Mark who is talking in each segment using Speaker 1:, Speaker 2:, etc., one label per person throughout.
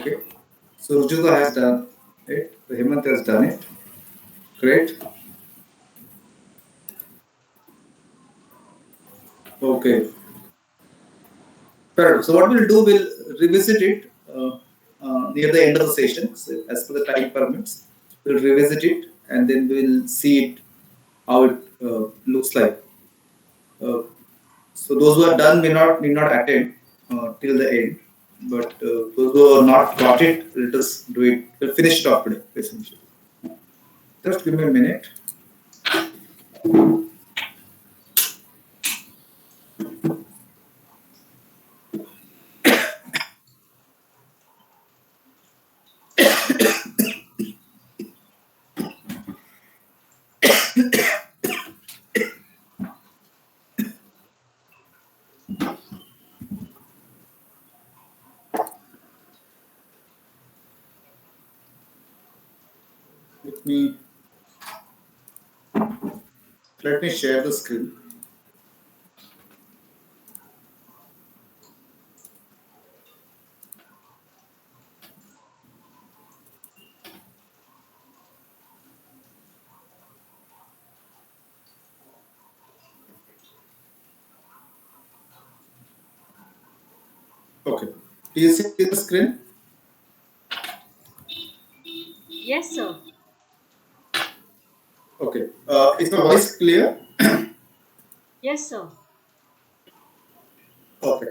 Speaker 1: Okay. So Rujuta has done it. Hemant has done it. Great. Okay. Fair. So what we'll do, we'll revisit it near the end of the session. So as per the time permits, we'll revisit it and then we'll see it how it looks like. Uh, so those who are done may not need not attend till the end, but those who are not got it, let us do it. We'll finish it off today, essentially. Just give me a minute. Let me let me share the screen. Okay. Do you see the screen?
Speaker 2: Yes, sir.
Speaker 1: Okay. Is my voice clear?
Speaker 2: Yes, sir.
Speaker 1: Okay.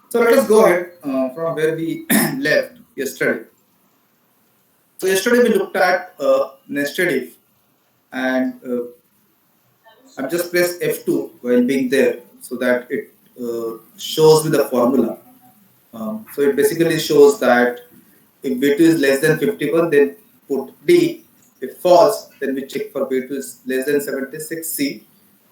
Speaker 1: So let us go ahead from where we left yesterday. So yesterday we looked at nested if, and I've just pressed F2 while being there so that it shows me the formula. So it basically shows that if B2 is less than 51, then put D. If false, then we check for B2 is less than 76, C.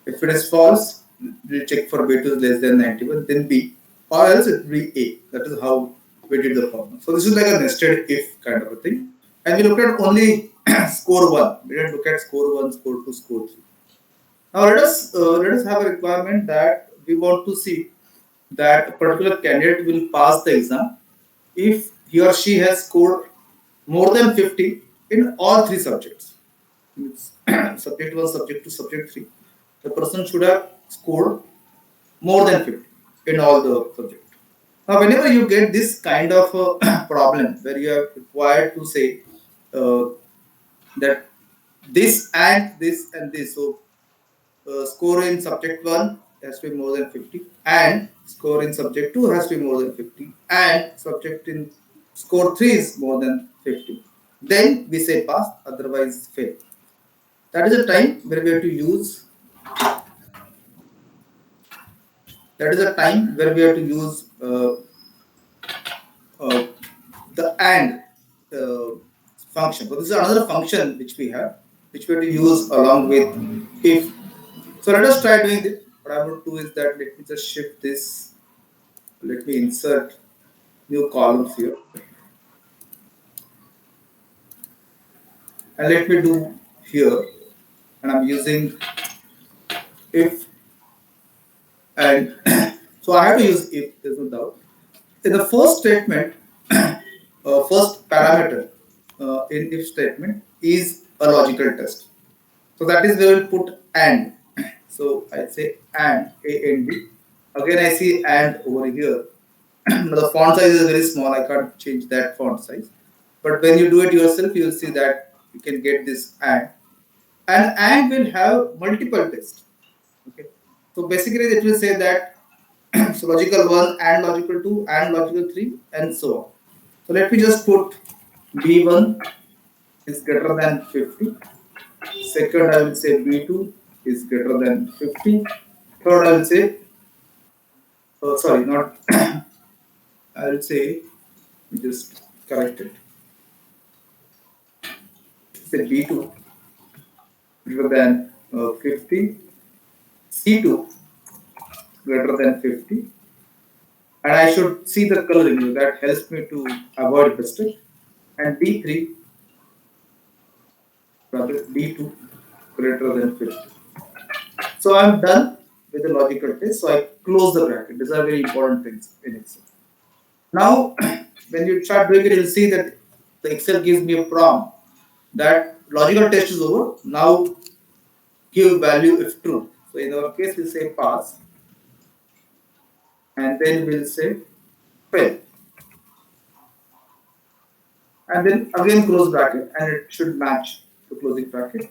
Speaker 1: If it is false, we check for B2 is less than 91, then B. Or else it will be A. That is how we did the formula. So this is like a nested if kind of a thing. And we looked at only score 1. We didn't look at score 1, score 2, score 3. Now let us have a requirement that we want to see that a particular candidate will pass the exam if he or she has scored more than 50 in all three subjects. Means subject 1, subject 2, subject 3. The person should have scored more than 50 in all the subjects. Now, whenever you get this kind of problem where you are required to say uh, that this and this, so score in subject 1 has to be more than 50 and score in subject 2 has to be more than 50 and subject in score 3 is more than 50, then we say pass, otherwise fail. That is the time where we have to use that is the time where we have to use uh, the and function. So this is another function which we have, which we have to use along with if. So let us try doing this. What I would do is that let me just shift this. Let me insert new columns here, and let me do here. And I'm using if and so I have to use if. There's no doubt. In the first statement, first parameter in if statement is a logical test. So that is where we'll put and. So I say and A and B. Again I see and over here. The font size is very small. I can't change that font size. But when you do it yourself, you will see that you can get this and. And will have multiple tests. Okay. So basically it will say that so logical 1 and logical 2 and logical 3 and so on. So let me just put B1 is greater than 50. Second, I will say B2 is greater than 50. Third, I will say, sorry, not, I will say, just correct it. Say B2 greater than 50. C2 greater than 50. And I should see the coloring that helps me to avoid mistake. And D3, rather D2 greater than 50. So I'm done with the logical test. So I close the bracket. These are very important things in Excel. Now when you start doing it, you'll see that the Excel gives me a prompt that logical test is over. Now give value if true. So in our case, we'll say pass, and then we'll say fail, and then again close bracket, and it should match the closing bracket.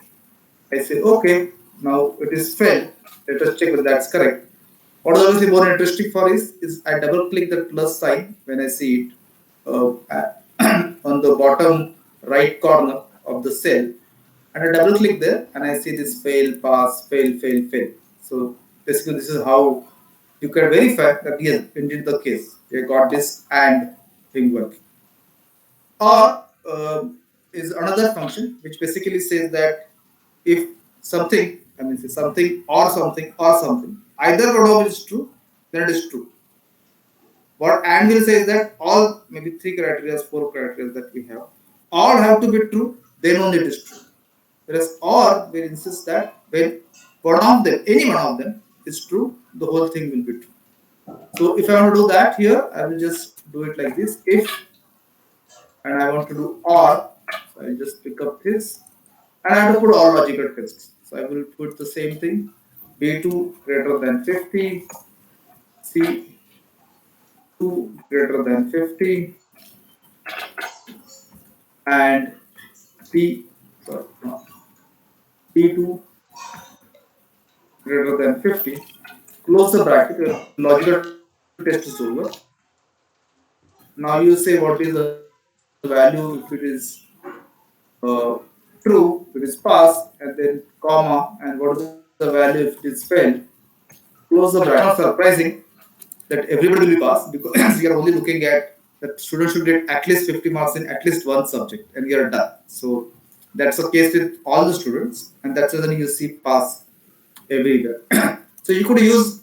Speaker 1: I say okay. Now it is failed. Let us check whether that's correct. What is obviously more interesting for is I double click the plus sign when I see it on the bottom right corner of the cell, and I double click there and I see this fail, pass, fail, fail, fail. So basically, this is how you can verify that yes, indeed the case. You got this and thing working. Or is another function which basically says that if something, I mean, say something or something or something, either one of it is true, then it is true. What and will say is that all maybe three criteria, four criteria that we have, all have to be true, then only it is true. Whereas or will insist that when one of them, any one of them is true, the whole thing will be true. So if I want to do that here, I will just do it like this. If and I want to do or, so I'll just pick up this and I have to put all logical tests. So I will put the same thing, B2 greater than 50, C2 greater than 50, and P, sorry, no, P2 greater than 50. Close the bracket, logical test is over. Now you say what is the value if it is uh, true, if it is pass, and then comma, and what is the value if it is failed. Close the bracket. Not surprising that everybody will be passed because we are only looking at that students should get at least 50 marks in at least one subject and we are done. So that's the case with all the students, and that's the reason you see pass everywhere. So you could use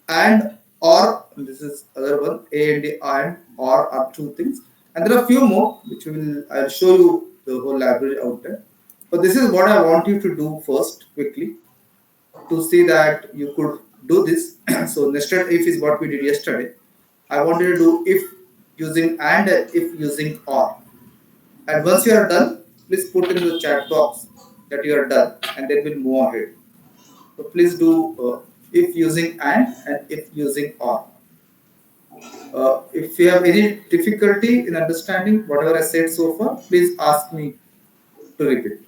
Speaker 1: and or, and this is other one, a and a and or are two things, and there are a few more which will I'll show you the whole library out there. But this is what I want you to do first quickly to see that you could do this. So nested if is what we did yesterday. I want you to do if using and if using or. And once you are done, please put in the chat box that you are done, and then we'll move ahead. So please do if using and if using or. If you have any difficulty in understanding whatever I said so far, please ask me to repeat.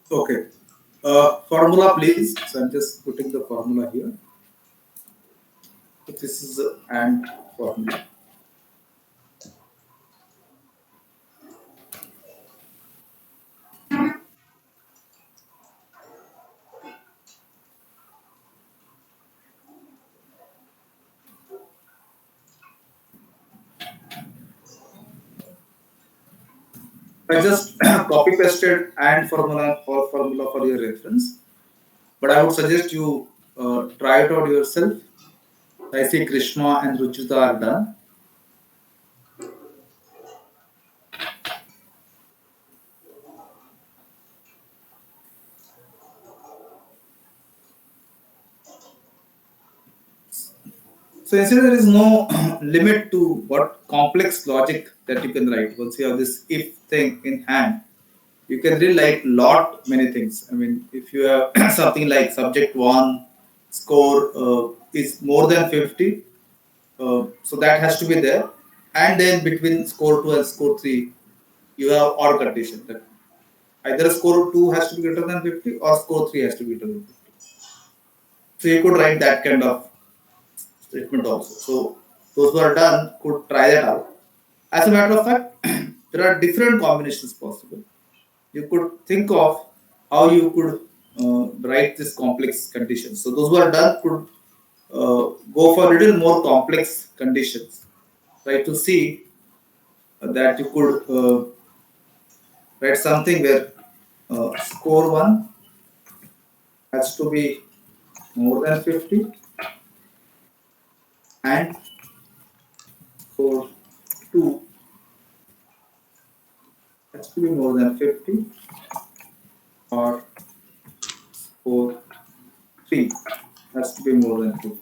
Speaker 1: Okay. Formula, please. So I'm just putting the formula here. So this is the and formula. I just copy pasted and formula for your reference. But I would suggest you try it out yourself. I see Krishna and Ruchita are done. So essentially, there is no limit to what complex logic that you can write once you have this if thing in hand. you can really like lot many things. I mean, if you have something like subject one score is more than 50, so that has to be there. And then between score two and score three, you have or condition that either score two has to be greater than 50 or score three has to be greater than 50. So you could write that kind of statement also. So those who are done could try that out. As a matter of fact, there are different combinations possible. You could think of how you could write this complex conditions. So those who are done could go for a little more complex conditions. Try to see that you could write something where score one has to be more than 50 and score two has to be more than 50 or score three has to be more than 50.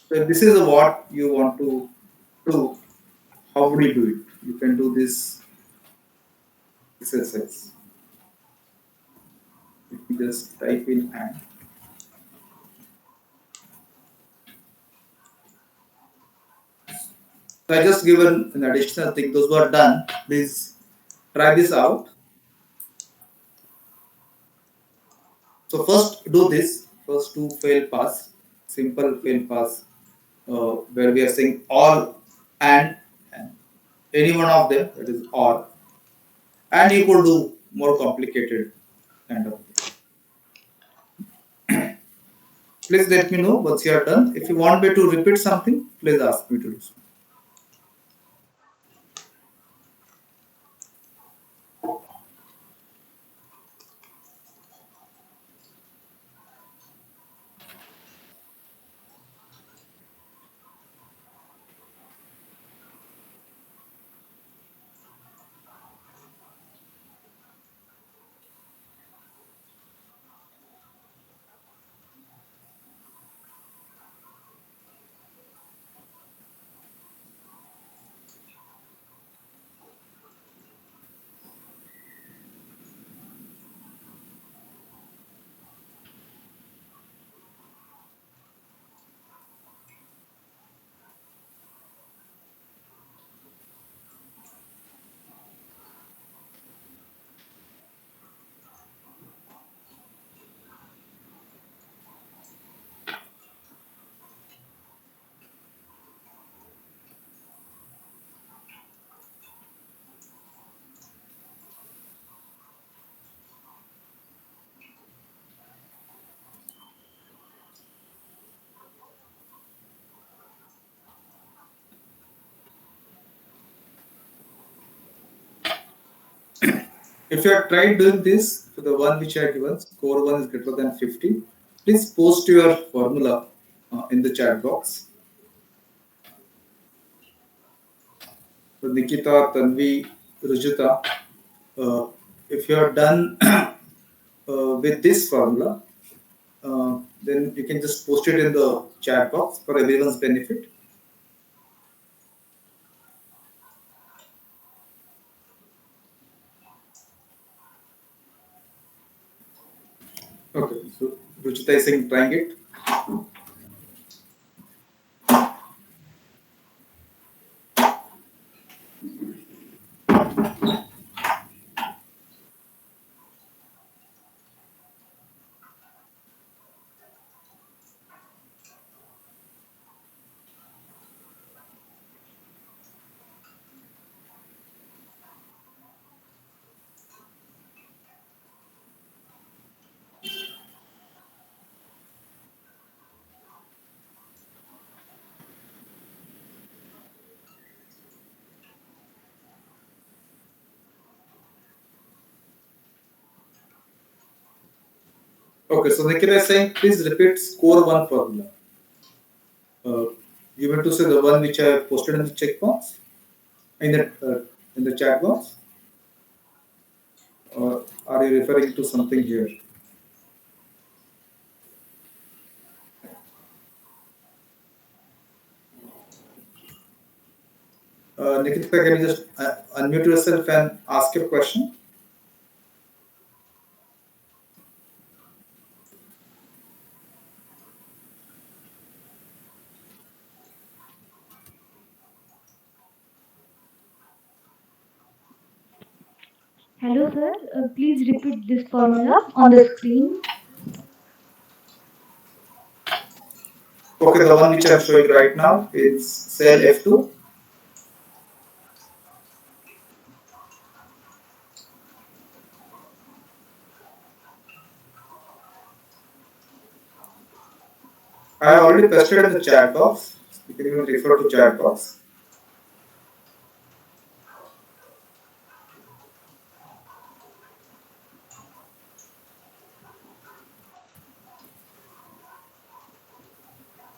Speaker 1: So if this is what you want to do, how would you do it? You can do this exercise. If you just type in and so I just given an additional thing. Those who are done, please try this out. So first do this. First do fail pass, simple fail pass, where we are saying all and any one of them, that is all, and you could do more complicated kind of thing. Please let me know once you are done. If you want me to repeat something, please ask me to do so. If you have tried doing this to the one which I have given, score one is greater than 50, please post your formula in the chat box. So Nikita, Tanvi, Rujita, if you are done with this formula, then you can just post it in the chat box for everyone's benefit. Okay, so Rujita is saying trying it. Okay, so Nikita is saying please repeat score one formula. Uh, you meant to say the one which I have posted in the checkbox in the chat box, or are you referring to something here? Nikita, can you just unmute yourself and ask your question?
Speaker 3: Hello, sir. Please repeat this formula on the screen.
Speaker 1: Okay, the one which I'm showing right now is cell F2. I have already pasted in the chat box. You can even refer to chat box.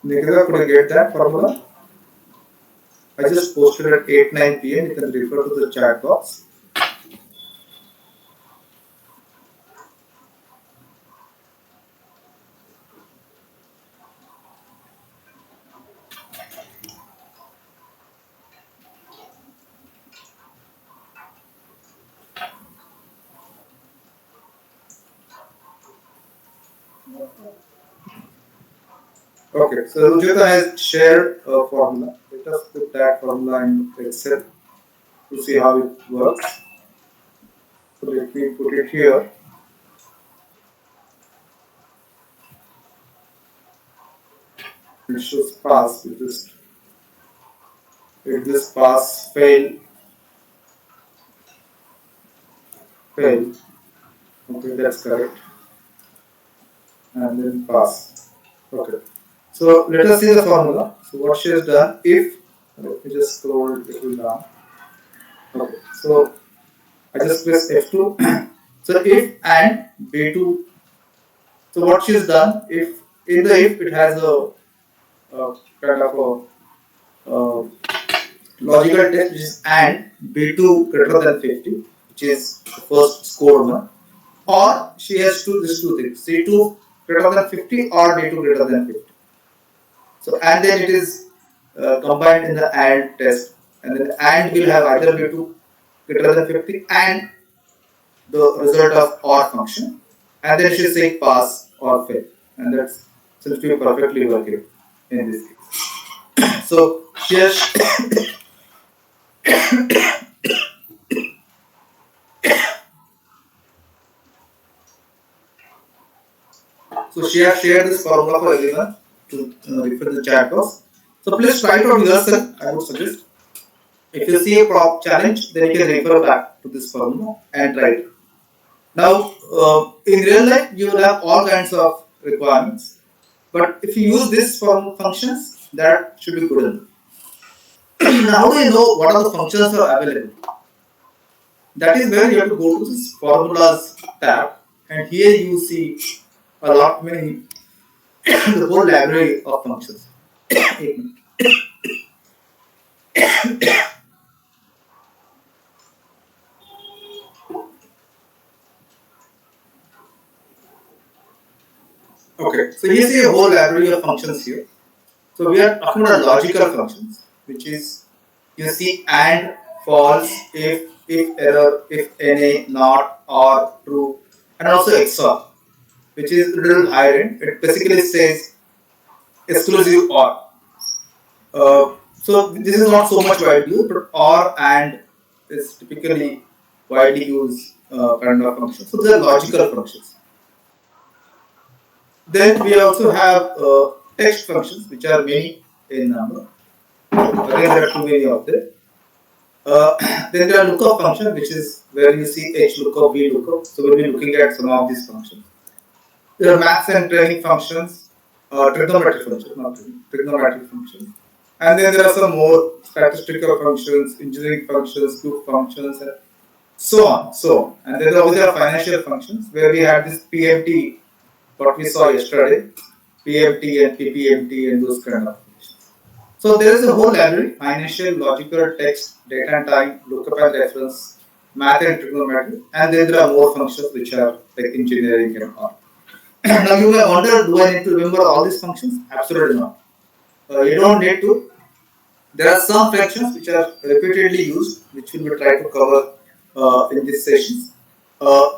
Speaker 1: Nikita, could you get that formula? I just posted at 8-9 p.m. You can refer to the chat box. Okay, so Rujita has shared a formula. Let us put that formula in Excel to see how it works. So let me put it here. It shows pass. If this pass fail. Okay, that's correct. And then pass. Okay. So let us see the formula. So what she has done, if, let me just scroll it little down. Okay. So I just press F2. So if and B2. So what she's done, if in the if it has a kind of a logical test which is and B2 greater than 50, which is the first scored one, or she has to these two things, C2 greater than 50 or D2 greater than 50. So and then it is combined in the AND test, and then AND will have either B2 greater than 50 and the result of OR function, and then she say pass or fail, and that's seems to be perfectly working in this case. So here, so she has shared this formula for everyone to refer the chat box. So please try it on yourself. I would suggest. If you see a prop challenge, then you can refer back to this formula and try it. Now, in real life, you will have all kinds of requirements, but if you use this form functions, that should be good enough. Now, how do you know what are the functions are available? That is where you have to go to this formulas tab, and here you see a lot many the whole library of functions. Okay, so you see a whole library of functions here. So we are talking about logical functions, which is you see and, false, if error, if NA, not, or, true, and also XOR, which is a little higher end. It basically says exclusive OR. So this is not so much widely used, but OR and is typically widely used kind of function. So they are logical functions. Then we also have text functions, which are many in number. Again, there are too many of them. Then there are lookup functions, which is where you see H lookup, V lookup. So we'll be looking at some of these functions. There are maths and training functions, trigonometric functions, not trigonometric functions. And then there are some more statistical functions, engineering functions, group functions, and so on, so on. And then there are financial functions where we have this PMT, what we saw yesterday, PMT and PPMT and those kind of functions. So there is a whole library: financial, logical, text, data and time, lookup and reference, math and trigonometry, and then there are more functions which are like engineering and all. Now you may wonder, do I need to remember all these functions? Absolutely not. You don't need to. There are some functions which are repeatedly used, which we will try to cover in these sessions.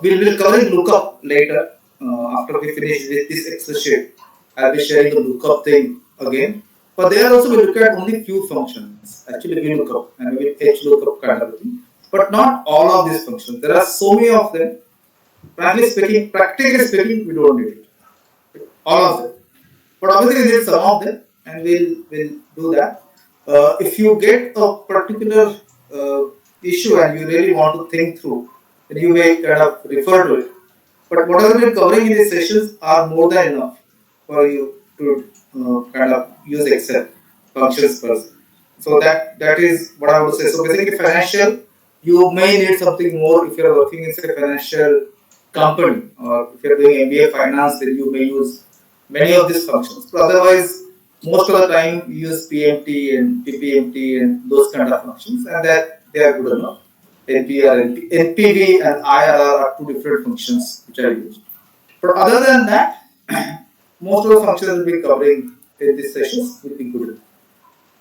Speaker 1: We will cover lookup later after we finish with this Excel sheet. I'll be sharing the lookup thing again. But there also we look at only few functions. Actually, we lookup and we H lookup kind of thing. but not all of these functions. There are so many of them. Frankly speaking, practically speaking, we don't need it. All of them. But obviously, we need some of them, and we'll do that. If you get a particular issue and you really want to think through, then you may kind of refer to it. But whatever we're covering in these sessions are more than enough for you to kind of use Excel functions first. So that is what I would say. So basically, financial, you may need something more if you're working in a financial company, or if you're doing MBA finance, then you may use many of these functions. But otherwise, most of the time you use PMT and PPMT and those kind of functions, and that they are good enough. NPR, NPV, and IRR are two different functions which are used. But other than that, most of the functions will be covering in these sessions will be good.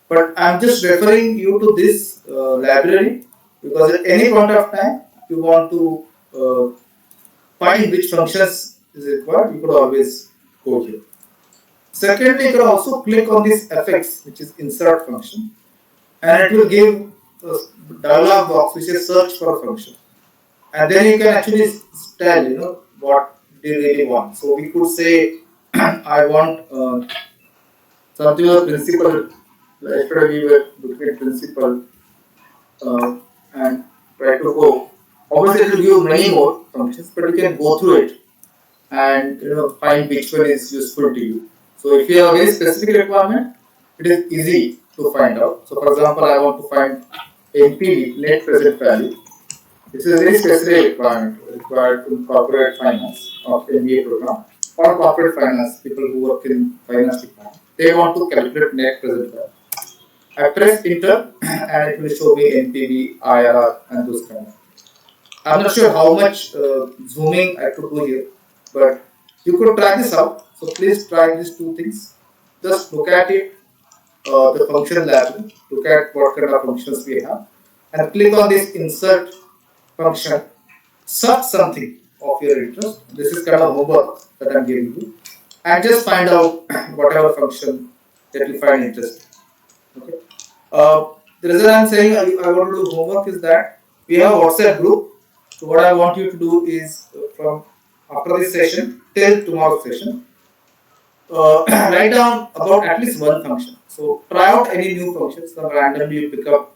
Speaker 1: But I'm just referring you to this library because at any point of time you want to find which functions is required, you could always go here. Secondly, you can also click on this FX, which is insert function, and it will give a dialog box which is search for a function. And then you can actually tell, what do you really want. So we could say, I want something of principal. Yesterday we were looking at principal and try to go. Obviously, it will give many more functions, but you can go through it and find which one is useful to you. So if you have a very specific requirement, it is easy to find out. So for example, I want to find NPV, net present value. This is a very specific requirement required in corporate finance of MBA program or corporate finance, people who work in finance department. They want to calculate net present value. I press enter and it will show me NPV, IRR and those kind of. I'm not sure how much zooming I could do here, but you could try this out. So please try these two things. Just look at it, the function library, look at what kind of functions we have, and click on this insert function. Search something of your interest. This is kind of homework that I'm giving you, and just find out whatever function that you find interesting. Okay. The reason I'm saying I want to do homework is that we have a WhatsApp group. So what I want you to do is from after this session till tomorrow's session, write down about at least one function. So try out any new functions that randomly you pick up,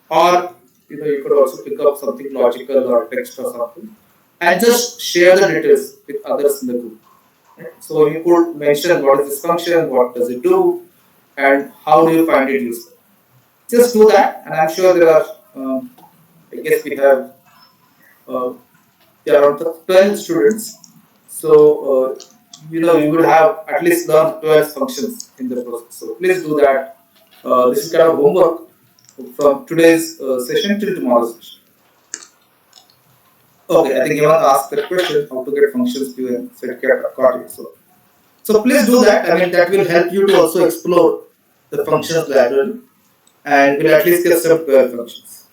Speaker 1: or you could also pick up something logical or text or something, and just share the details with others in the group. Right? So you could mention what is this function, what does it do, and how do you find it useful. Just do that, and I'm sure there are. I guess we have. There are around 12 students, so you would have at least learned 12 functions in the process. So please do that. This is kind of homework from today's session till tomorrow's session. Okay, I think you want to ask the question how to get functions view and set got it. So please do that. I mean that will help you to also explore the functions library and will at least get some 12 functions.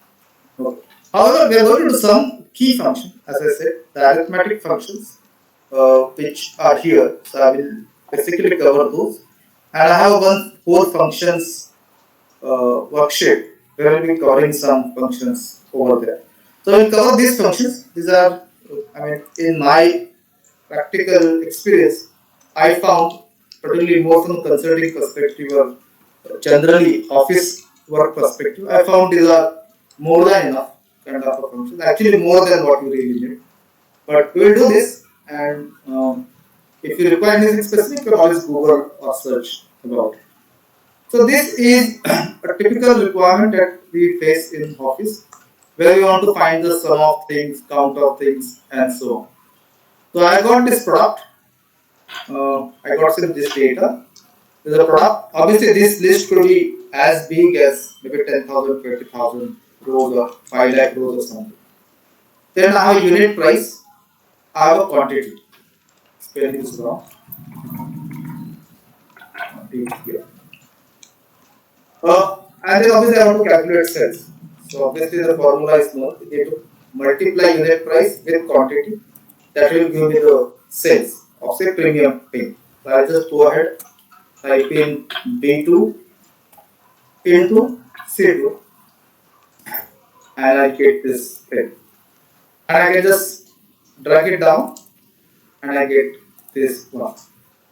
Speaker 1: Okay. However, we are going to do some key functions, as I said, the arithmetic functions, which are here. So I will basically cover those. And I have one 4 functions worksheet where we will be covering some functions over there. So we'll cover these functions. These are, in my practical experience, I found, particularly more from consulting perspective or generally office work perspective, I found these are more than enough kind of a function. Actually, more than what you really need. But we will do this, and if you require anything specific, you can always Google or search about it. So this is a typical requirement that we face in office, where we want to find the sum of things, count of things, and so on. So I got this product. I got this data. There's a product. Obviously, this list could be as big as maybe 10,000, 20,000 rows or 5 lakh rows or something. Then I have a unit price. I have a quantity. Spelling is wrong. And then obviously I want to calculate sales. So obviously the formula is known. You have to multiply unit price with quantity. That will give me the sales of say premium pay. So I'll just go ahead, type in B2 into C2, and I get this pen. And I can just drag it down and I get this one.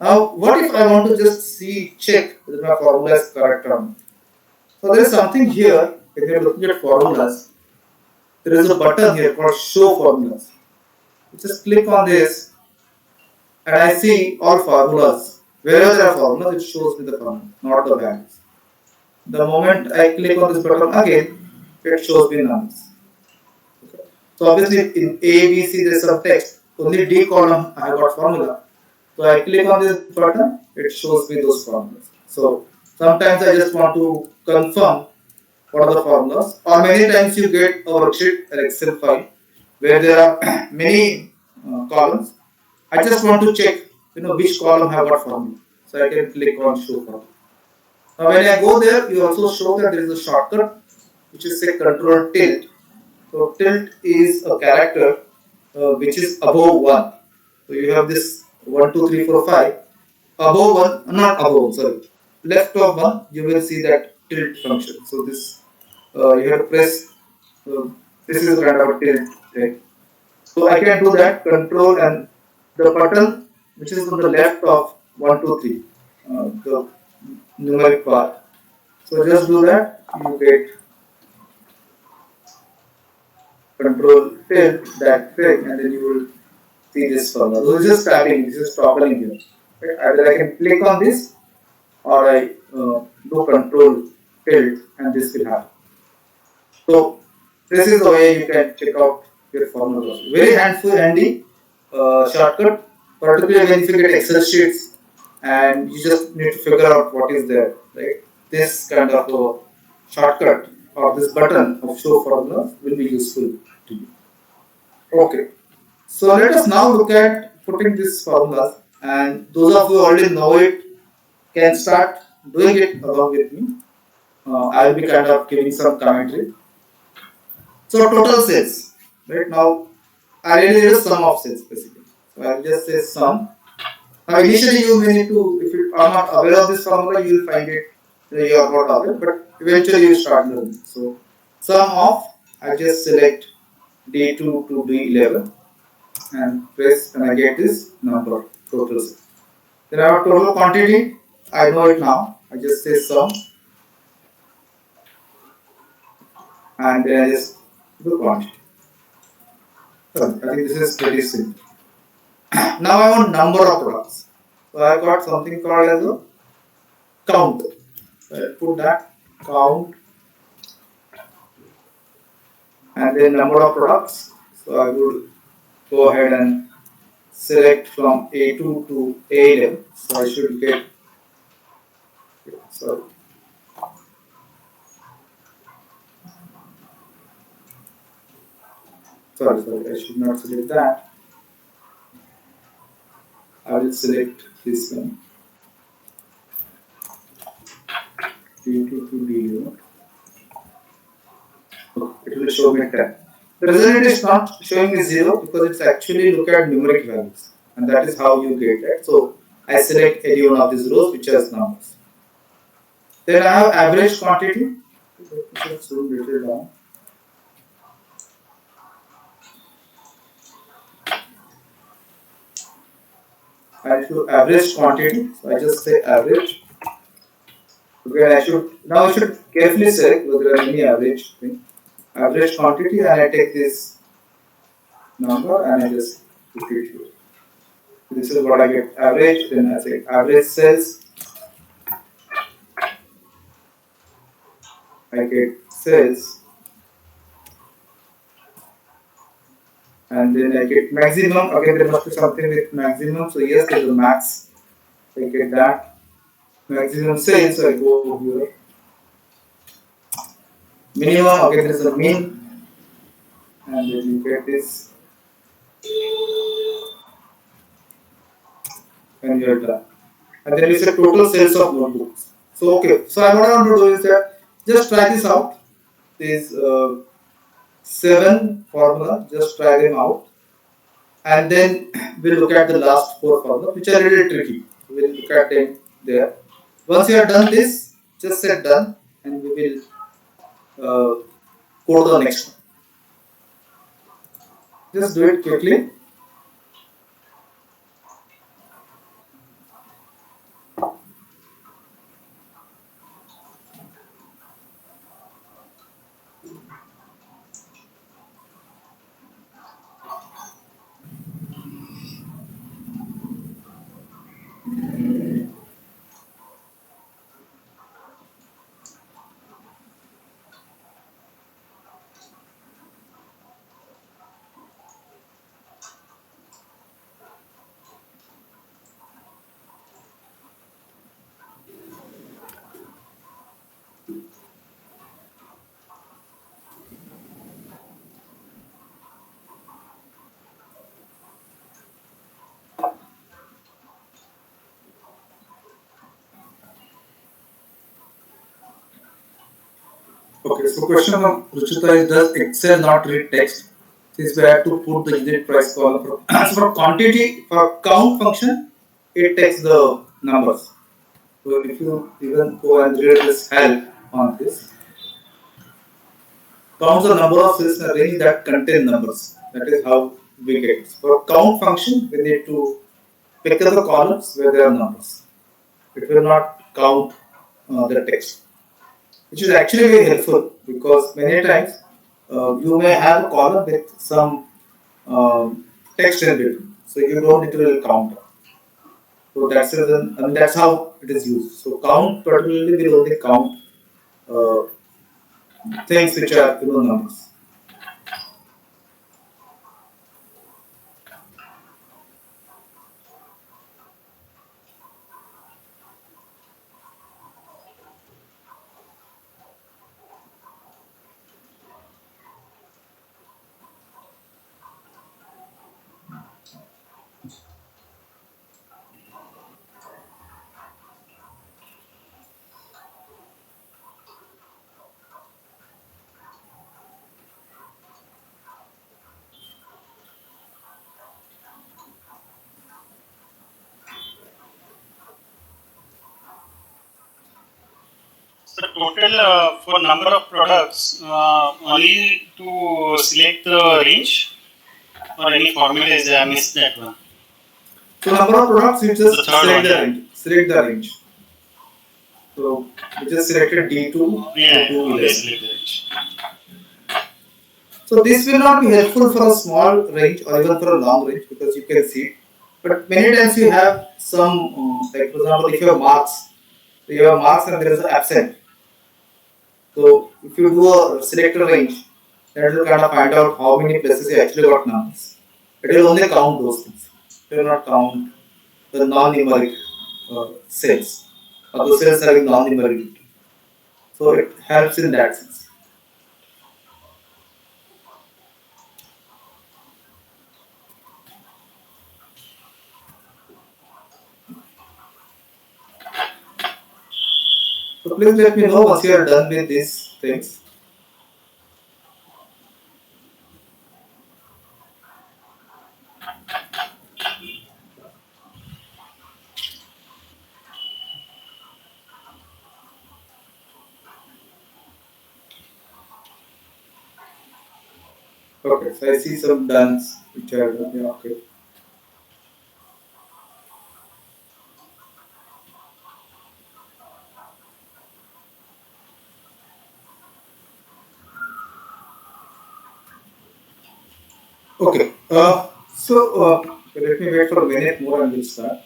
Speaker 1: Now, what if I want to just check whether my formula is correct or not? So there is something here. If you are looking at formulas, there is a button here called Show Formulas. You just click on this, and I see all formulas. Wherever there are formulas, it shows me the formula, not the values. The moment I click on this button again, it shows me numbers. Okay. So obviously in A, B, C, there is some text. Only D column I have got formula. So I click on this button, it shows me those formulas. So sometimes I just want to confirm what are the formulas, or many times you get a worksheet, an Excel file, where there are many columns. I just want to check, which column have what formula. So I can click on show formula. Now when I go there, you also show that there is a shortcut, which is say control tilt. So tilt is a character which is above 1. So you have this 1, 2, 3, 4, 5. Above 1, not above, sorry. Left of 1, you will see that tilt function. So this, you have to press, this is kind of a tilt thing. So I can do that, control and the button which is on the left of 1, 2, 3, the numeric bar. So just do that, you get control tilt that thing, and then you will see this formula. So this is starting, this is toggling here. Right? Either I can click on this or I do control tilt and this will happen. So this is the way you can check out your formula. Very handy shortcut, particularly when you get Excel sheets and you just need to figure out what is there. Right? This kind of a shortcut or this button of show formula will be useful to you. Okay. So let us now look at putting these formulas, and those of you who already know it can start doing it along with me. I will be kind of giving some commentary. So total sales, right now, I really need a sum of sales basically. So I will just say sum. Now initially you may need to, if you are not aware of this formula, you will find it you are not aware, but eventually you will start learning. So sum of, I just select D2 to D11 and press, and I get this number total sales. Then I have total quantity, I know it now, I just say sum and then I just do quantity. So I think this is pretty simple. Now I want number of products. So I got something called as a count. So I put that count and then number of products. So I would go ahead and select from A2 to A11. So I should get, sorry, I should not select that. I will select this one. D2 to D11. It will show me 10. The result is not showing me 0 because it's actually look at numeric values, and that is how you get it. So I select any one of these rows which has numbers. Then I have average quantity. Let's zoom little down. I should average quantity. So I just say average. Okay, I should carefully select whether there are any average thing. Average quantity, and I take this number and I just put it here. This is what I get average, then I say average sales. I get sales. And then I get maximum. Again, there must be something with maximum. So yes, there is a max. I get that. Maximum sales, so I go here. Minimum, okay, there is a mean, and then you get this, and you are done. And then you say total sales of notebooks. So okay, so what I want to do is that just try this out. These 7 formula, just try them out, and then we'll look at the last 4 formula, which are really tricky. We'll look at them there. Once you have done this, just say done, and we will go to the next one. Just do it quickly. Okay, so question from Ruchita is, does Excel not read text? Since we have to put the unit price column for, so for quantity, for count function, it takes the numbers. So if you even go and read this help on this, counts the number of cells in a range that contain numbers. That is how we get it. For count function, we need to pick up the columns where there are numbers. It will not count the text, which is actually very helpful because many times you may have a column with some text in between, so you don't need to count. So that's the reason, I mean, that's how it is used. So count particularly will only count uh, things which are numbers.
Speaker 4: So total for number of products, only to select the range or any formula is I missed that one.
Speaker 1: So number of products, you just
Speaker 4: The third
Speaker 1: select
Speaker 4: one,
Speaker 1: the
Speaker 4: yeah.
Speaker 1: range. Select the range. So we just selected D2
Speaker 4: Yeah,
Speaker 1: to
Speaker 4: only
Speaker 1: 11.
Speaker 4: select the range.
Speaker 1: So this will not be helpful for a small range or even for a long range because you can see it. But many times you have some, like for example, if you have marks, so you have marks and there is an absent. So if you do a select a range, that will kind of find out how many places you actually got numbers. It will only count those things. It will not count the non-numeric cells or the cells having non-numericity. So it helps in that sense. So please let me know once you are done with these things. Okay, so I see some duns which are done. Yeah, okay. Okay. Let me wait for a minute more and we'll start.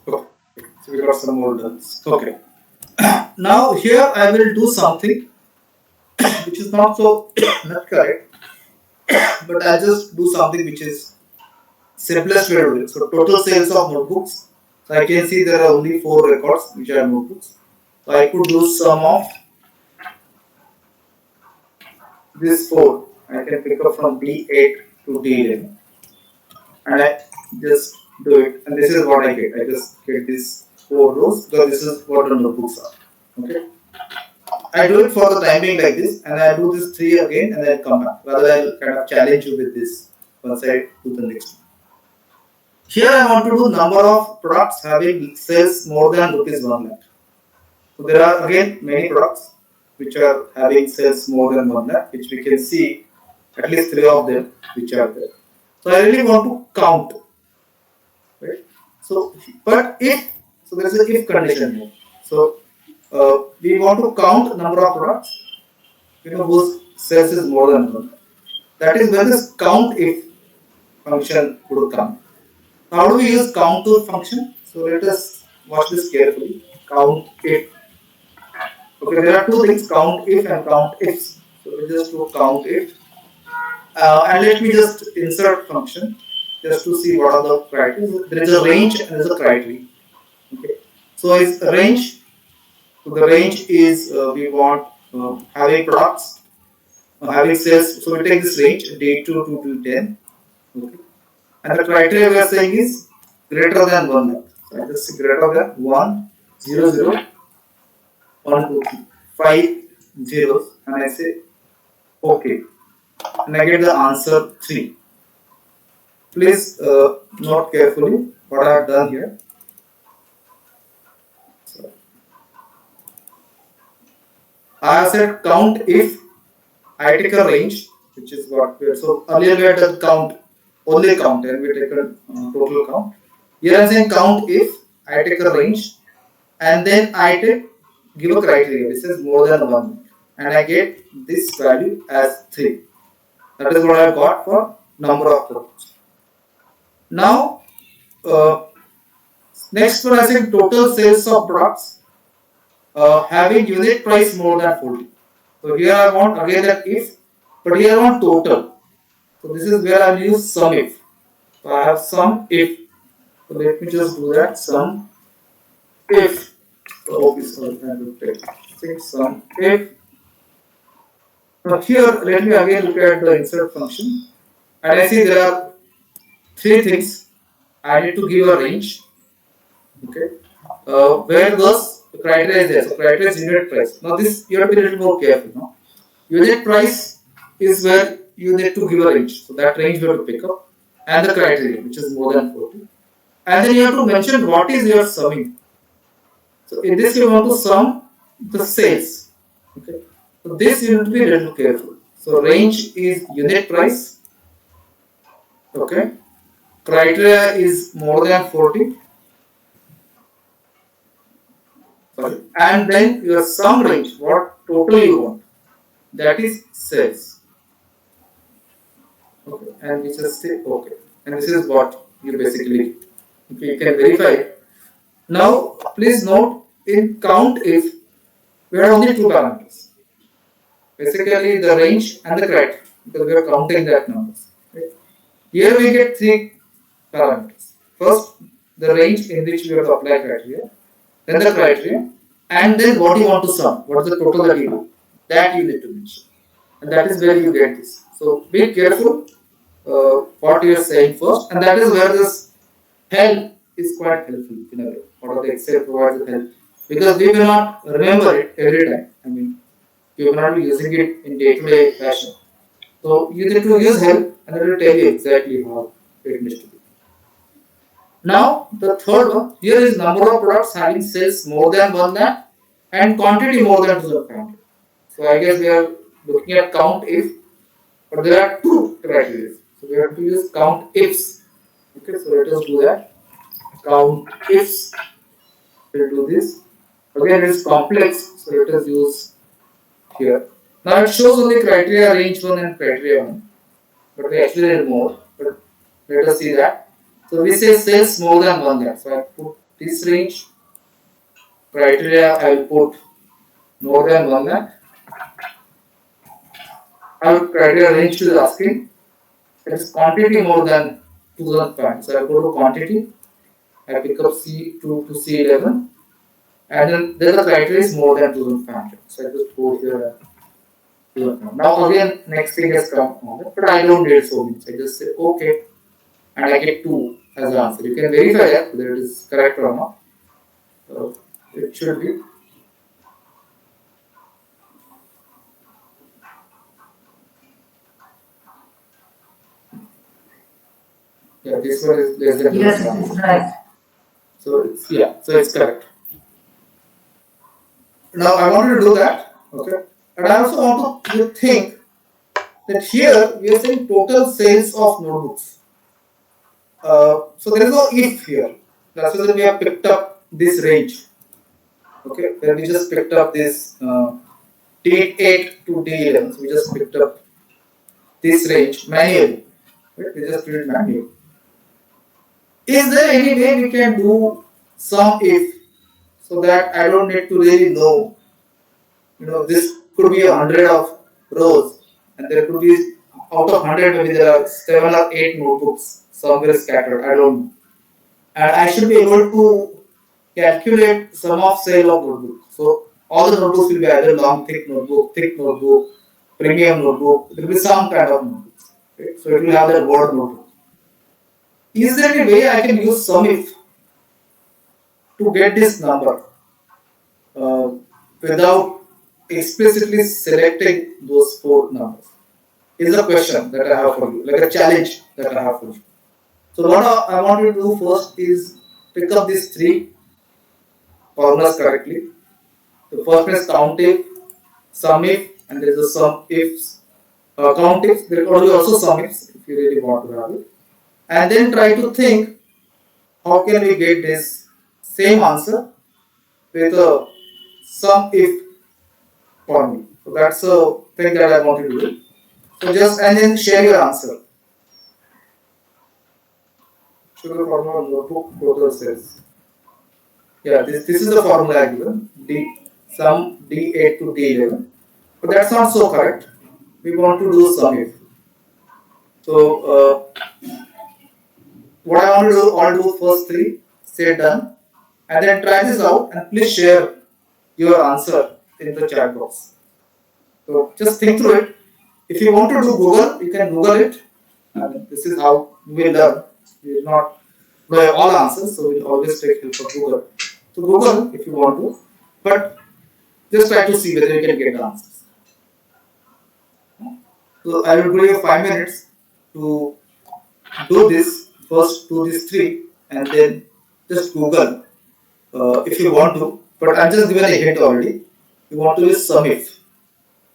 Speaker 1: Okay. So we got some more duns. Okay. Now here I will do something which is not so not correct, but I'll just do something which is simplest way to do it. So total sales of notebooks. So I can see there are only 4 records which are notebooks. So I could do sum of this 4, I can pick up from D8 to D11, and I just do it, and this is what I get. I just get these 4 rows because this is what the notebooks are. Okay. I do it for the time being like this, and I do this 3 again, and then come back. Rather, I'll kind of challenge you with this once I do the next one. Here I want to do number of products having sales more than rupees 1 lakh. So there are again many products which are having sales more than 1 lakh, which we can see at least 3 of them which are there. So I really want to count, right? So, but if, so there is a if condition here. So we want to count number of products, whose sales is more than 1 lakh. That is where this count if function would come. How do we use count if function? So let us watch this carefully. Count if. Okay, there are two things, count if and count ifs. So we just do count if. And let me just insert function just to see what are the criteria. There is a range and there is a criteria. Okay. So is a range. So the range is we want having products, having sales. So we take this range D2 to D10. Okay. And the criteria we are saying is greater than 1 lakh. So I just say greater than 1, 0, 0, 1, 2, 3, 5 zeros, and I say okay. And I get the answer 3. Please note carefully what I have done here. So, I have said count if I take a range, which is what we are. So earlier we had done count, only count, and we take a total count. Here I am saying count if I take a range, and then I give a criteria. This is more than 1, and I get this value as 3. That is what I got for number of products. Now, next one I think total sales of products having unit price more than 40. So here I want again that if, but here I want total. So this is where I will use sum if. So I have sum if. So let me just do that, sum if. So okay, so I will take sum if. Now here, let me again look at the insert function, and I see there are 3 things. I need to give a range, okay, where those criteria is there. So criteria is unit price. Now this you have to be a little more careful. No? Unit price is where you need to give a range. So that range you have to pick up, and the criteria, which is more than 40. And then you have to mention what is your summing. So in this you want to sum the sales. Okay. So this you need to be a little careful. So range is unit price. Okay. Criteria is more than 40. Sorry. And then your sum range, what total you want, that is sales. Okay. And we just say okay. And this is what you basically get. Okay, you can verify it. Now please note in count if we have only 2 parameters. Basically the range and the criteria, because we are counting that numbers. Okay. Here we get 3 parameters. First, the range in which we have to apply criteria, then the criteria, and then what you want to sum, what is the total that you do, that you need to mention. And that is where you get this. So be careful what you are saying first, and that is where this help is quite helpful in a way. What are the Excel provides the help, because we will not remember it every time. I mean, you will not be using it in day-to-day fashion. So you need to use help, and it will tell you exactly how it needs to be. Now the third one, here is number of products having sales more than 1 lakh and quantity more than 2,500. So I guess we are looking at count if, but there are 2 criteria. So we have to use count ifs. Okay, so let us do that. Count ifs. We'll do this. Again, it is complex, so let us use here. Now it shows only criteria range 1 and criteria 1, but we actually need more. But let us see that. So we say sales more than 1 lakh. So I put this range. Criteria I will put more than 1 lakh. Our criteria range is asking. It is quantity more than 2,500. So I go to quantity. I pick up C2 to C11, and then the criteria is more than 2,500. So I just go here and Now again next thing has come on it, but I don't need so much. I just say okay and I get 2 as the answer. You can verify that whether it is correct or not. It should be. Yeah, this one is less than
Speaker 3: Yes,
Speaker 1: plus
Speaker 3: it is
Speaker 1: one.
Speaker 3: right.
Speaker 1: So it's yeah, so it's correct. Now I want you to do that. Okay. And I also want to you think that here we are saying total sales of notebooks. So there is no if here. That's why we have picked up this range. Okay, where we just picked up this D8 to D11. So we just picked up this range manually. Right? We just did it manually. Is there any way we can do some if so that I don't need to really know? This could be 100 of rows, and there could be out of 100 maybe there are 7 or 8 notebooks somewhere scattered. I don't know, and I should be able to calculate sum of sale of notebook. So all the notebooks will be either long, thick notebook, premium notebook. There will be some kind of notebooks. Okay? So it will have that word notebook. Is there any way I can use SUMIF to get this number uh, without explicitly selecting those 4 numbers? Is a question that I have for you, like a challenge that I have for you. So what I want you to do first is pick up these 3 formulas correctly. The first one is count if, sum if, and there is a sum ifs. Count if, there could be also sum ifs if you really want to have it. And then try to think how can we get this same answer with a sum if formula. So that's a thing that I want you to do. So just and then share your answer. Sugar formula notebook total sales. Yeah, this is the formula given. Sum D8 to D11. But that's not so correct. We want to do sum if. So what I want to do, I'll do first 3, say done, and then try this out and please share your answer in the chat box. So just think through it. If you want to do Google, you can Google it. And this is how we will learn. We will not know all answers, so we'll always take help of Google. So Google if you want to, but just try to see whether you can get the answers. So I will give you 5 minutes to do this. First do these 3 and then just Google if you want to. But I'm just given a hint already. You want to use SUMIF.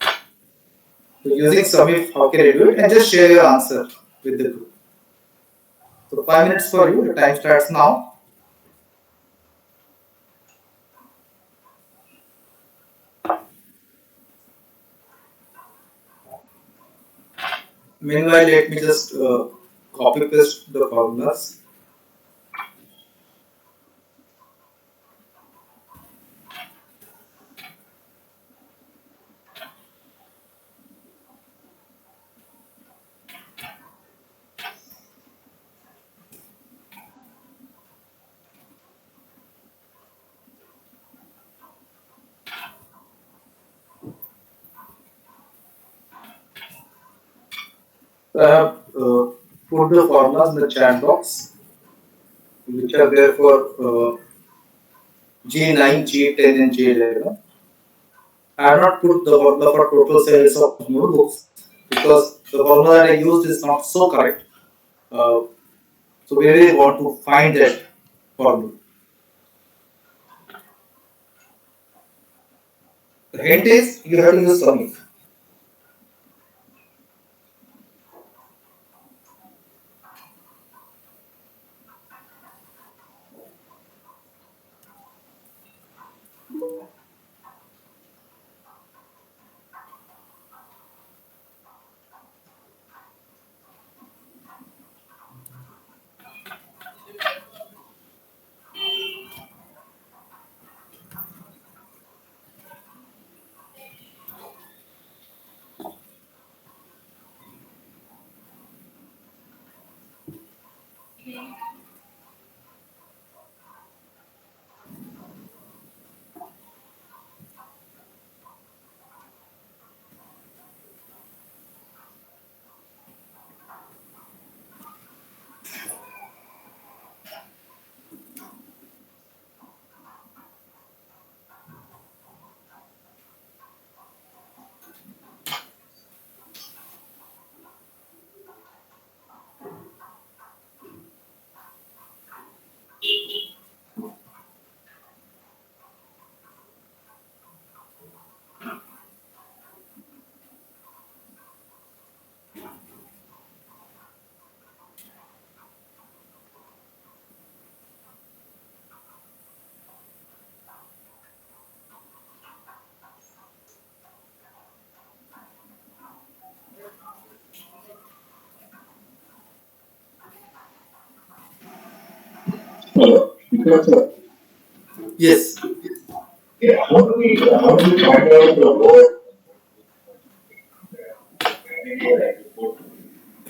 Speaker 1: So using SUMIF, how can I do it? And just share your answer with the group. So 5 minutes for you. The time starts now. Meanwhile, let me just copy paste the formulas. I have put the formulas in the chat box, which are there for G9, G10, and G11. I have not put the formula for total sales of notebooks because the formula that I used is not so correct. So we really want to find that formula. The hint is you have to use SUMIF. Yes.
Speaker 5: Yeah, how do we find out the word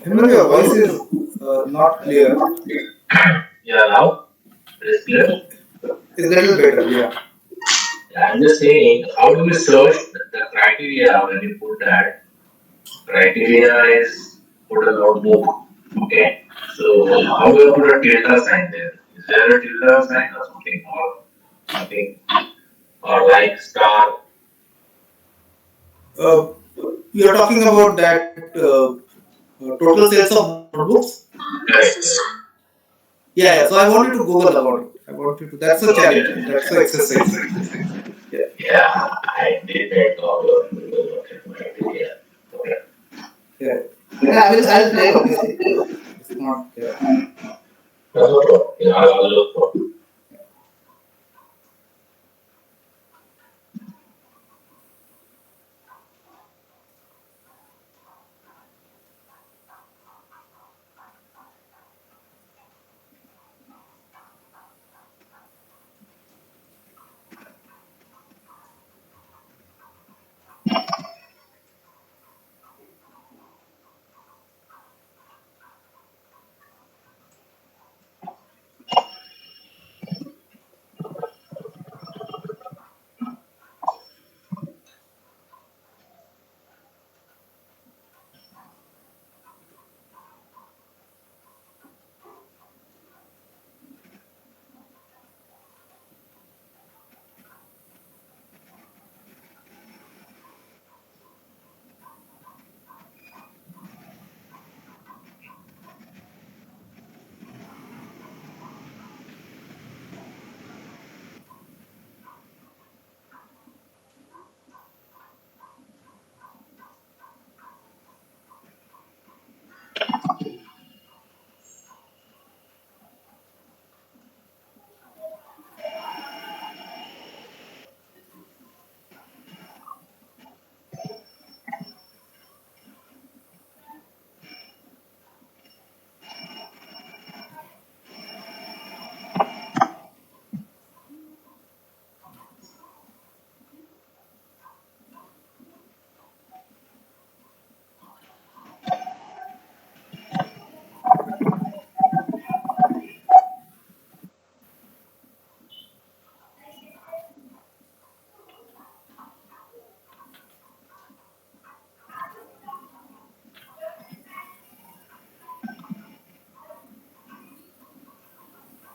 Speaker 1: Hemant, your voice is not clear.
Speaker 5: yeah, now it is clear.
Speaker 1: It's a little better. Yeah.
Speaker 5: Yeah, I'm just saying, how do we search the criteria when we put that? Criteria is put a notebook. Okay. So how do I put a tilde sign there? Is there a tilde sign or something or nothing? Or like star?
Speaker 1: Uh, you're talking about that total sales of notebooks.
Speaker 5: Correct.
Speaker 1: Yeah, yeah. So I want you to Google about it. I want you to. That's a challenge. That's an exercise. Yeah.
Speaker 5: Yeah, I did that Google. Yeah. Okay.
Speaker 1: Yeah. Yeah, I'll play obviously. It's not. Yeah.
Speaker 5: That's no problem. Yeah, I'll look for.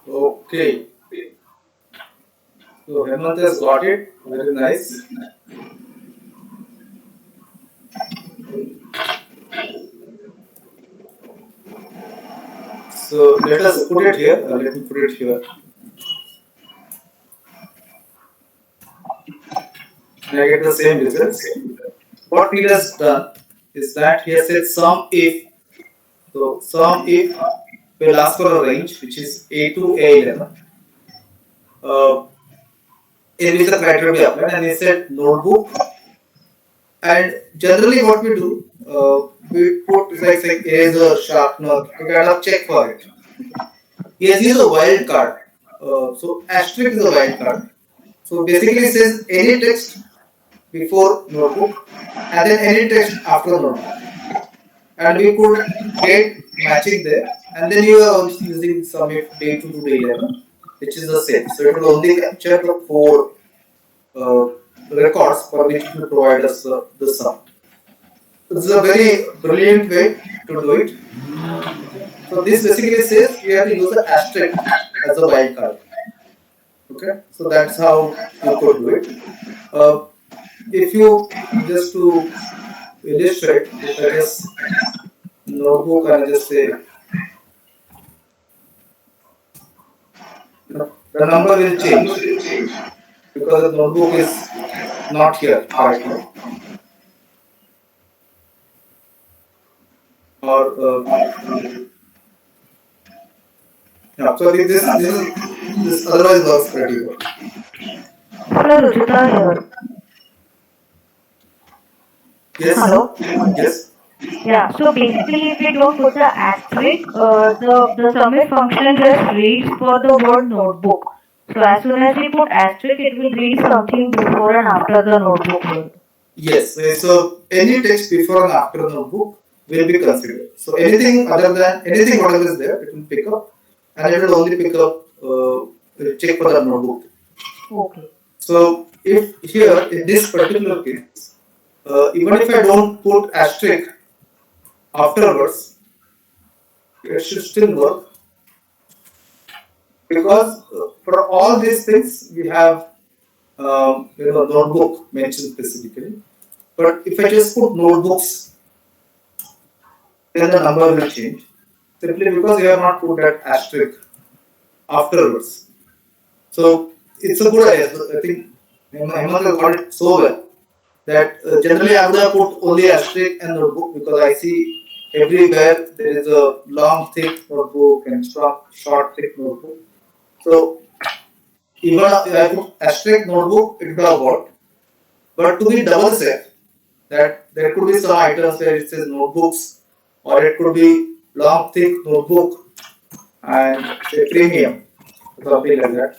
Speaker 1: Okay. So Hemant has got it. Very nice. So let us put it here. Let me put it here. And I get the same results. What he has done is that he has said sum if. So sum if will ask for a range which is A to A11. In which the criteria will be applied, and he said notebook. And generally, what we do, we put like eraser, sharpener, we kind of check for it. He has used a wild card. So asterisk is a wild card. So basically, it says any text before notebook and then any text after notebook. And we could get matching there. And then you are also using some if day 2 to day 11, which is the same. So it will only capture the four records for which you provide us the sum. This is a very brilliant way to do it. So this basically says we have to use the asterisk as a wildcard. Okay, so that's how you could do it. If you just to illustrate, if I just notebook and I just say the number will change because the notebook is not here right now. Or yeah, so this otherwise works pretty well.
Speaker 3: Hello, Ruchita here.
Speaker 1: Yes.
Speaker 3: Hello.
Speaker 1: Yes.
Speaker 3: Yeah, so basically, if we don't put the asterisk, the submit function just reads for the word notebook. So as soon as we put asterisk, it will read something before and after the notebook word.
Speaker 1: Yes. So any text before and after notebook will be considered. So anything other than anything whatever is there, it will pick up, and it will only pick up check for the notebook.
Speaker 3: Okay.
Speaker 1: So if here in this particular case, even if I don't put asterisk afterwards, it should still work because for all these things we have notebook mentioned specifically. But if I just put notebooks, then the number will change simply because you have not put that asterisk afterwards. So it's a good idea. So I think Hemant has got it so well that generally I would have put only asterisk and notebook because I see everywhere there is a long thick notebook and short thick notebook. So even if I put asterisk notebook, it would have worked. But to be double safe, that there could be some items where it says notebooks, or it could be long thick notebook and say premium, something like that.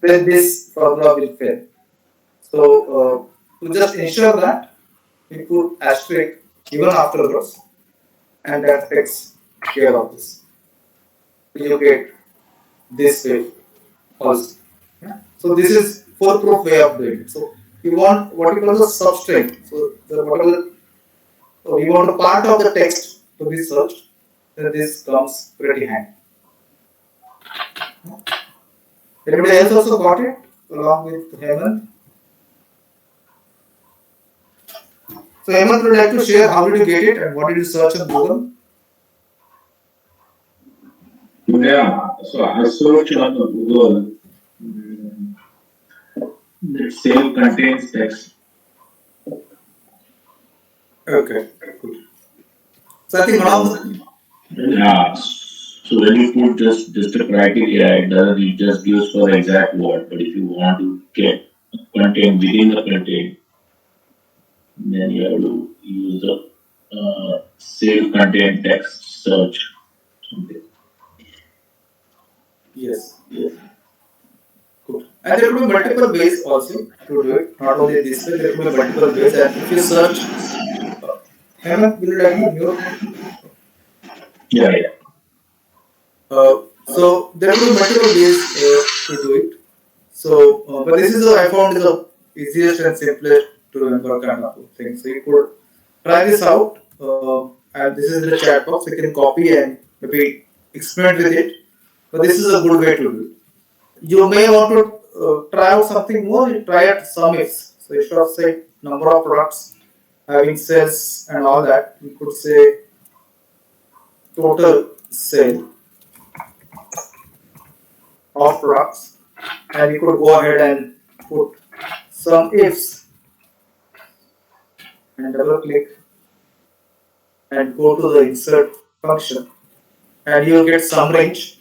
Speaker 1: Then this formula will fail. So to just ensure that we put asterisk even afterwards, and that takes care of this. You get this way also. Yeah. So this is foolproof way of doing it. So you want what you call the substring. So the whatever you want a part of the text to be searched, then this comes pretty handy. Anybody else also got it along with Hemant? So Hemant, would you like to share how did you get it and what did you search on Google?
Speaker 5: Yeah, so I searched on the Google. mm, The sale contains text.
Speaker 1: Okay, good. So I think one of the
Speaker 5: Yeah. So when you put just a criteria, it just gives for the exact word. But if you want to get content within the content, then you have to use the save content text search. Something.
Speaker 1: yes, good. And there could be multiple ways also to do it. Not only this way, there could be multiple ways. And if you search, Hemant, will you like to mute?
Speaker 5: Yeah, yeah.
Speaker 1: So there could be multiple ways to do it. So, but this is I found is the easiest and simplest to remember kind of thing. So you could try this out, and this is in the chat box. You can copy and maybe experiment with it. But this is a good way to do it. You may want to try out something more. You try out sum ifs. So instead of say number of products having sales and all that, you could say total sale of products, and you could go ahead and put some ifs and double click and go to the insert function, and you'll get some range.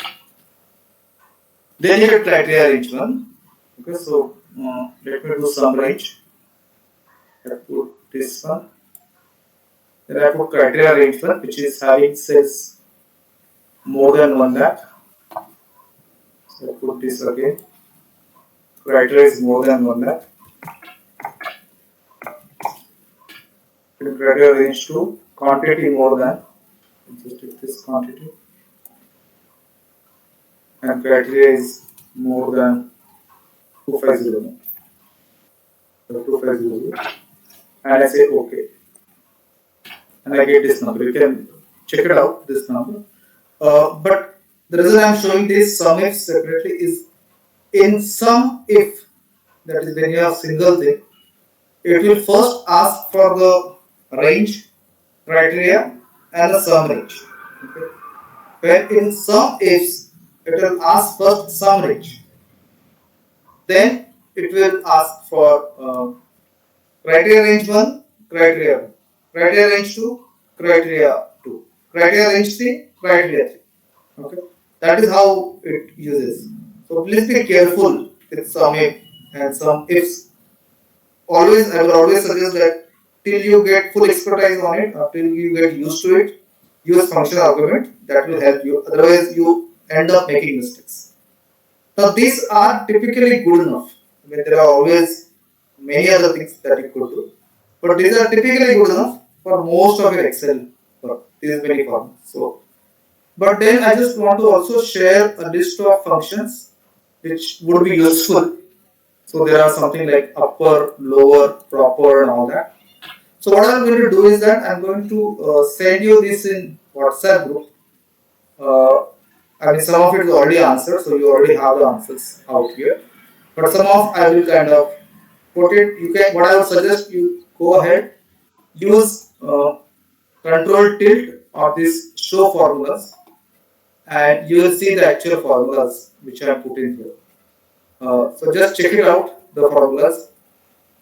Speaker 1: Then you get criteria range one. Okay, so let me do some range. I put this one. Then I put criteria range one, which is having sales more than 1 lakh. So I put this again. Criteria is more than 1 lakh. Criteria range 2, quantity more than. Just take this quantity. And criteria is more than 2500. So 2500. And I say OK. And I get this number. You can check it out, this number. But the reason I am showing this sum if separately is in sum if, that is when you have single thing, it will first ask for the range, criteria, and the sum range. Okay. When in sum ifs, it will ask first sum range. Then it will ask for criteria range 1, criteria 1, criteria range 2, criteria 2, criteria range 3, criteria 3. Okay, that is how it uses. So please be careful with sum if and sum ifs. Always, I will always suggest that till you get full expertise on it, or till you get used to it, use function argument. That will help you. Otherwise, you end up making mistakes. Now, these are typically good enough. I mean, there are always many other things that you could do, but these are typically good enough for most of your Excel work. These many formulas. So, but then I just want to also share a list of functions which would be useful. So there are something like upper, lower, proper, and all that. So what I'm going to do is that I'm going to send you this in WhatsApp group. I mean, some of it is already answered, so you already have the answers out here. But some of I will kind of put it. You can. What I would suggest you go ahead, use control tilt of this show formulas, and you will see the actual formulas which I am putting here. So just check it out, the formulas.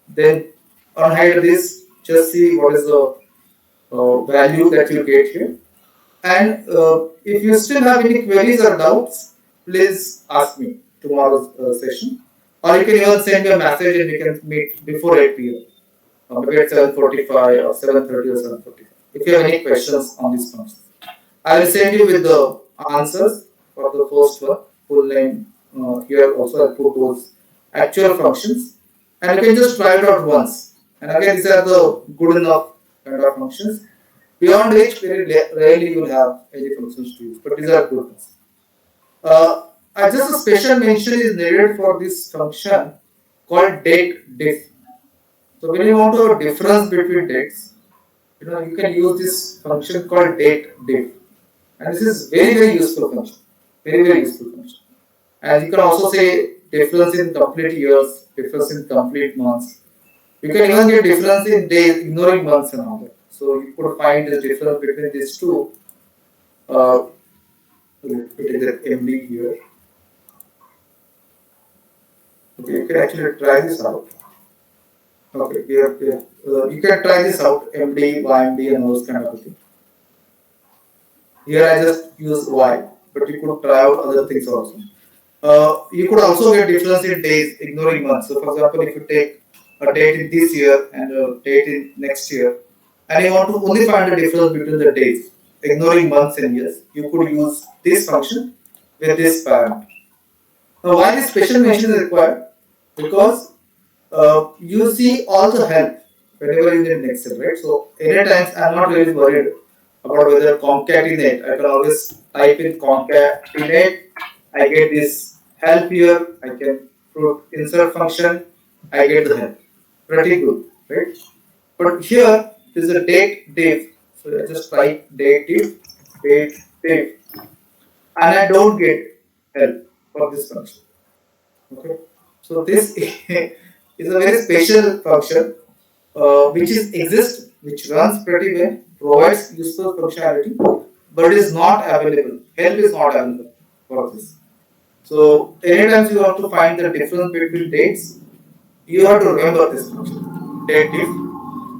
Speaker 1: Then unhide this. Just see what is the value that you get here. And if you still have any queries or doubts, please ask me tomorrow's session. Or you can even send me a message and we can meet before 8 p.m. Maybe at 7:45 or 7:30 or 7:45. If you have any questions on these functions, I will send you with the answers for the first one, full name. Here also I'll put those actual functions, and you can just try it out once. And again, these are the good enough kind of functions, beyond which very rarely you will have any functions to use, but these are good ones. Just a special mention is needed for this function called date diff. So when you want to have a difference between dates, you can use this function called date diff, and this is very useful function, very useful function. And you can also say difference in complete years, difference in complete months. You can even get difference in days, ignoring months and all that. So you could find the difference between these two. Put the MD here. Okay, you can actually try this out. Okay, here. You can try this out, MD, YMD, and those kind of things. Here I just use Y, but you could try out other things also. You could also get difference in days, ignoring months. So, for example, if you take a date in this year and a date in next year, and you want to only find the difference between the days, ignoring months and years, you could use this function with this parameter. Now, why this special mention is required? Because you see all the help whenever you need Excel, right? So, anytime I'm not really worried about whether concatenate. I can always type in concatenate. I get this help here. I can put insert function. I get the help. Pretty good, right? But here is a date diff. So I just type date diff, and I don't get help for this function. Okay. So this is a very special function which which runs pretty well, provides useful functionality, but is not available. Help is not available for this. So anytime you have to find the difference between dates, you have to remember this function, date diff.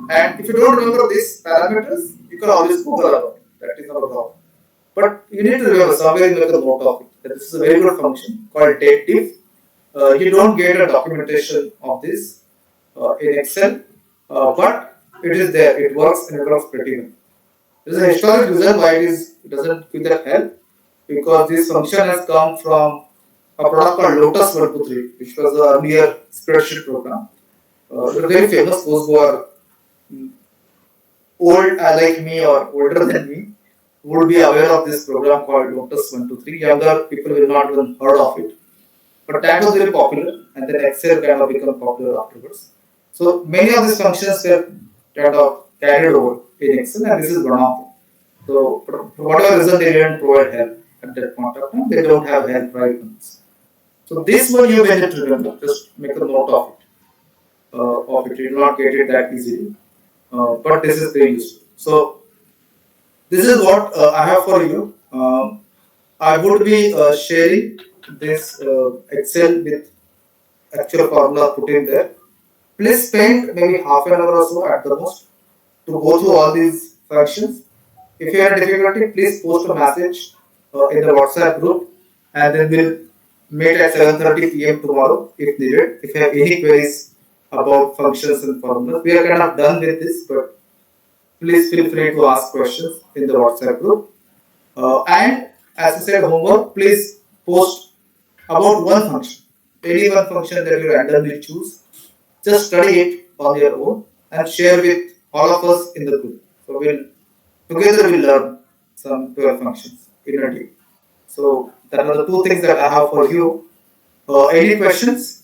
Speaker 1: And if you don't remember these parameters, you can always Google about it. That is not a problem. But you need to remember somewhere make a note of it. That this is a very good function called date diff. You don't get a documentation of this in Excel, but it is there. It works and it works pretty well. There is a historic reason why it doesn't give that help, because this function has come from a product called Lotus 123, which was the earlier spreadsheet program. It was very famous. Those who are old like me or older than me would be aware of this program called Lotus 123. Younger people will not even heard of it. But that was very popular, and then Excel kind of became popular afterwards. So many of these functions were kind of carried over in Excel, and this is one of them. So for whatever reason they didn't provide help at that point of time, they don't have help right now. So this one you may need to remember. Just make a note of it. You will not get it that easily, but this is very useful. So this is what I have for you. I would be sharing this Excel with actual formula put in there. Please spend maybe half an hour or so at the most to go through all these functions. If you have a difficulty, please post a message in the WhatsApp group, and then we'll meet at 7:30 p.m. tomorrow if needed. If you have any queries about functions and formulas. We are kind of done with this, but please feel free to ask questions in the WhatsApp group. And as I said, homework, please post about one function, any one function that you randomly choose. Just study it on your own and share with all of us in the group. So we'll learn some 12 functions in a day. So that are the two things that I have for you. Any questions?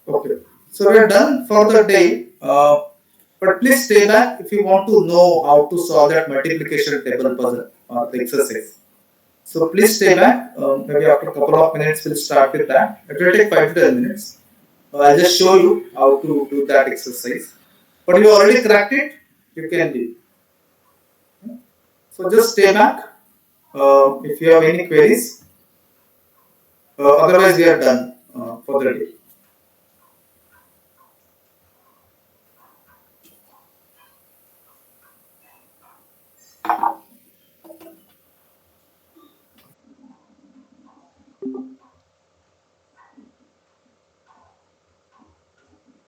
Speaker 1: Okay. So we're done for the day. But please stay back if you want to know how to solve that multiplication table puzzle or the exercise. So please stay back. Maybe after a couple of minutes we'll start with that. It will take 5 to 10 minutes. I'll just show you how to do that exercise. But you already cracked it, you can do it. So just stay back. If you have any queries, otherwise we are done for the day.